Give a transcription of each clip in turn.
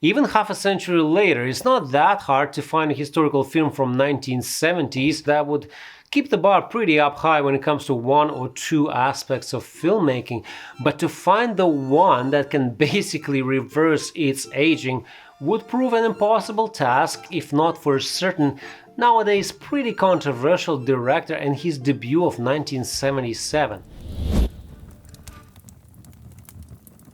Even half a century later, it's not that hard to find a historical film from 1970s that would keep the bar pretty up high when it comes to one or two aspects of filmmaking, but to find the one that can basically reverse its aging would prove an impossible task, if not for a certain, nowadays pretty controversial director and his debut of 1977.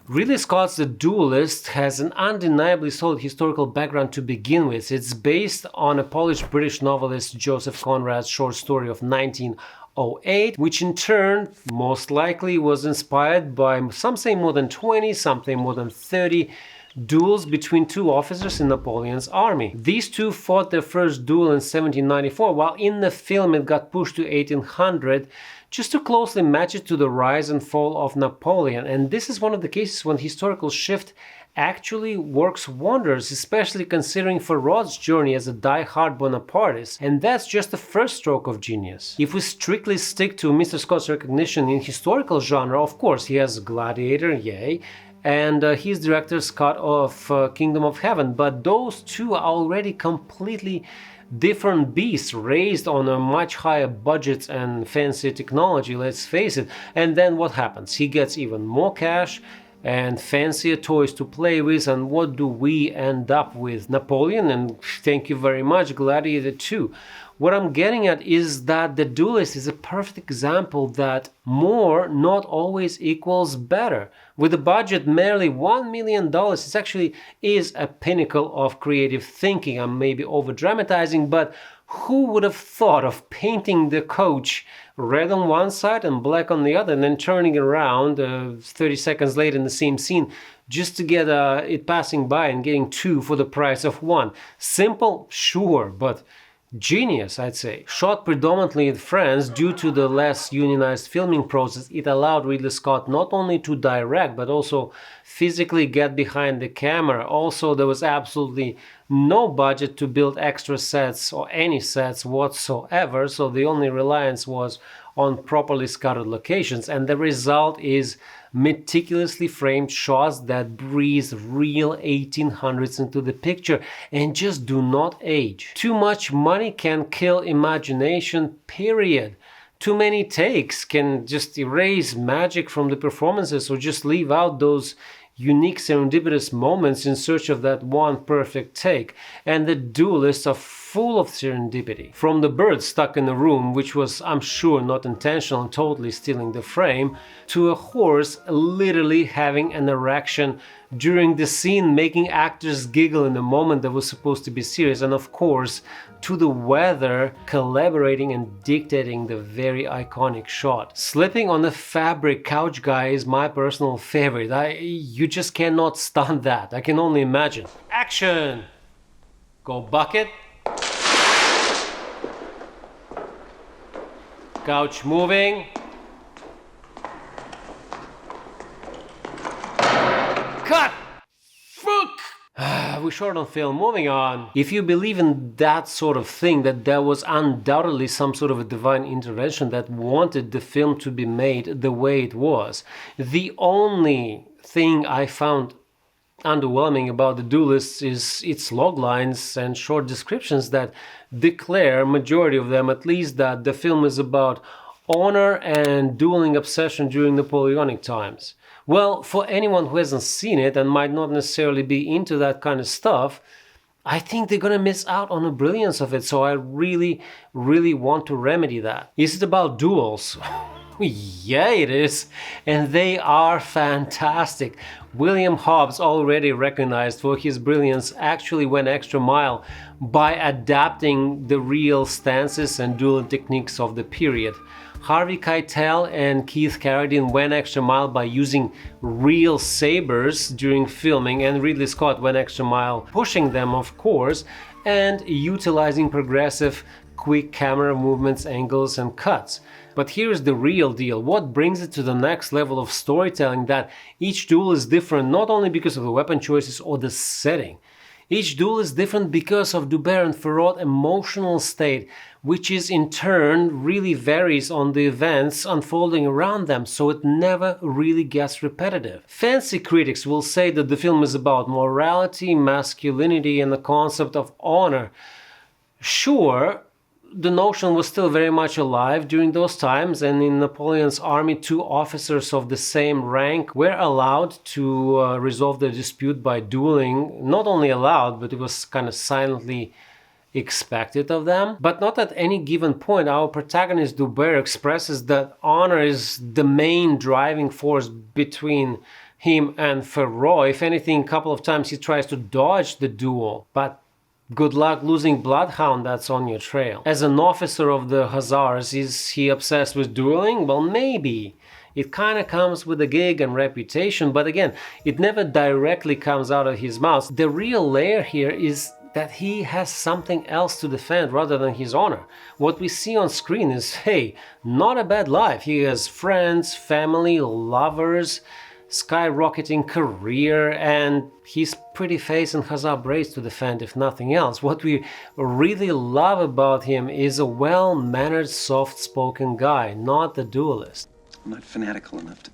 Ridley Scott's The Duelist has an undeniably solid historical background to begin with. It's based on a Polish British novelist Joseph Conrad's short story of 1908, which in turn most likely was inspired by, some say more than 20, some say more than 30 duels between two officers in Napoleon's army. These two fought their first duel in 1794, while in the film it got pushed to 1800 just to closely match it to the rise and fall of Napoleon. And this is one of the cases when historical shift actually works wonders, especially considering Ferrod's journey as a die-hard Bonapartist, and that's just the first stroke of genius. If we strictly stick to Mr. Scott's recognition in historical genre, of course he has Gladiator, yay, and he's director's cut of Kingdom of Heaven, but those two are already completely different beasts raised on a much higher budget and fancy technology, let's face it. And then what happens? He gets even more cash and fancier toys to play with, and what do we end up with? Napoleon, and thank you very much, Gladiator 2. What I'm getting at is that The Duelist is a perfect example that more not always equals better. With a budget merely $1 million, it actually is a pinnacle of creative thinking. I'm maybe over-dramatizing, but who would have thought of painting the coach red on one side and black on the other, and then turning around 30 seconds later in the same scene just to get it passing by and getting two for the price of one? Simple? Sure, but genius, I'd say. Shot predominantly in France due to the less unionized filming process, it allowed Ridley Scott not only to direct but also physically get behind the camera. Also, there was absolutely no budget to build extra sets or any sets whatsoever, so the only reliance was on properly scouted locations, and the result is meticulously framed shots that breathe real 1800s into the picture and just do not age. Too much money can kill imagination, period. Too many takes can just erase magic from the performances or just leave out those unique serendipitous moments in search of that one perfect take, and The Duelists are full of serendipity. From the bird stuck in the room, which was, I'm sure, not intentional and totally stealing the frame, to a horse literally having an erection during the scene, making actors giggle in a moment that was supposed to be serious, and of course, to the weather collaborating and dictating the very iconic shot. Slipping on the fabric couch guy is my personal favorite. You just cannot stunt that. I can only imagine. Action! Go bucket. Couch moving. Cut! Fuck! We short on film. Moving on. If you believe in that sort of thing, that there was undoubtedly some sort of a divine intervention that wanted the film to be made the way it was, the only thing I found underwhelming about The Duelists is its loglines and short descriptions that declare, majority of them at least, that the film is about honor and dueling obsession during Napoleonic times. Well, for anyone who hasn't seen it and might not necessarily be into that kind of stuff, I think they're gonna miss out on the brilliance of it, so I really want to remedy that. Is it about duels? Yeah, it is, and they are fantastic. William Hobbs, already recognized for his brilliance, actually went extra mile by adapting the real stances and dueling techniques of the period. Harvey Keitel and Keith Carradine went extra mile by using real sabers during filming, and Ridley Scott went extra mile pushing them, of course, and utilizing progressive, quick camera movements, angles, and cuts. But here's the real deal. What brings it to the next level of storytelling, that each duel is different not only because of the weapon choices or the setting. Each duel is different because of D'Hubert and Ferraud's emotional state, which is in turn really varies on the events unfolding around them, so it never really gets repetitive. Fancy critics will say that the film is about morality, masculinity, and the concept of honor. Sure, the notion was still very much alive during those times, and in Napoleon's army, two officers of the same rank were allowed to resolve the dispute by dueling. Not only allowed, but it was kind of silently expected of them. But not at any given point. Our protagonist D'Hubert expresses that honor is the main driving force between him and Ferraud. If anything, a couple of times he tries to dodge the duel, but good luck losing Bloodhound that's on your trail. As an officer of the Hussars, is he obsessed with dueling? Well, maybe. It kind of comes with a gig and reputation, but again, it never directly comes out of his mouth. The real layer here is that he has something else to defend rather than his honor. What we see on screen is, hey, not a bad life. He has friends, family, lovers, skyrocketing career, and his pretty face and Hussar braids to defend, if nothing else. What we really love about him is a well-mannered, soft-spoken guy, not the duelist. I'm not fanatical enough to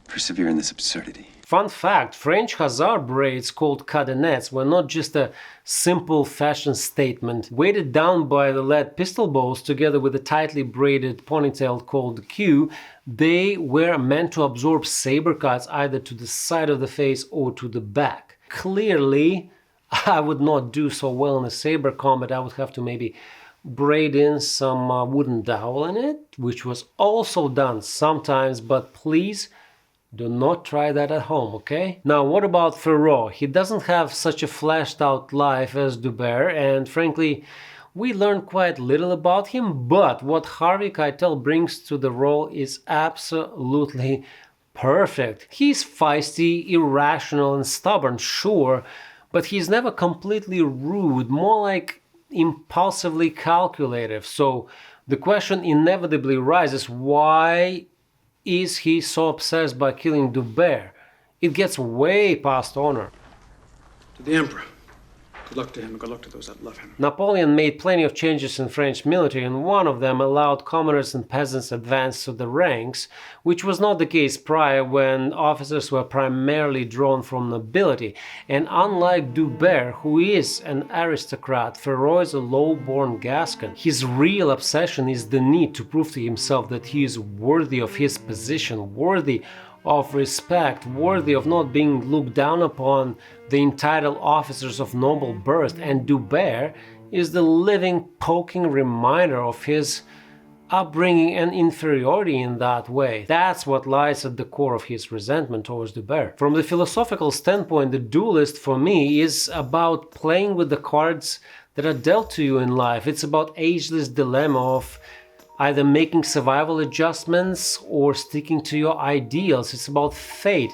persevere in this absurdity. Fun fact, French Hussar braids called cadenets were not just a simple fashion statement. Weighted down by the lead pistol bows together with a tightly braided ponytail called queue, they were meant to absorb saber cuts either to the side of the face or to the back. Clearly, I would not do so well in a saber combat. I would have to maybe braid in some wooden dowel in it, which was also done sometimes, but please do not try that at home, okay? Now, what about Ferraud? He doesn't have such a fleshed out life as D'Hubert, and frankly, we learn quite little about him, but what Harvey Keitel brings to the role is absolutely perfect. He's feisty, irrational, and stubborn, sure, but he's never completely rude, more like impulsively calculative. So the question inevitably rises, why is he so obsessed by killing D'Hubert? It gets way past honor. To the Emperor. Good luck to him and good luck to those that love him. Napoleon made plenty of changes in French military, and one of them allowed commoners and peasants advance to the ranks, which was not the case prior, when officers were primarily drawn from nobility. And unlike D'Hubert, who is an aristocrat, Ferraud is a low-born Gascon. His real obsession is the need to prove to himself that he is worthy of his position, worthy of respect, worthy of not being looked down upon the entitled officers of noble birth, and D'Hubert is the living, poking reminder of his upbringing and inferiority in that way. That's what lies at the core of his resentment towards D'Hubert. From the philosophical standpoint, The Duelist for me is about playing with the cards that are dealt to you in life. It's about ageless dilemma of either making survival adjustments or sticking to your ideals. It's about fate.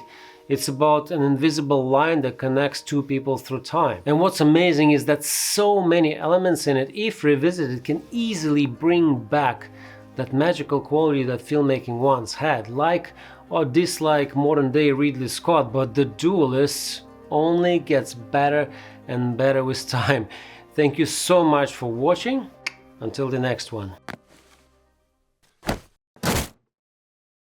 It's about an invisible line that connects two people through time. And what's amazing is that so many elements in it, if revisited, can easily bring back that magical quality that filmmaking once had. Like or dislike modern day Ridley Scott, but The Duelist only gets better and better with time. Thank you so much for watching. Until the next one.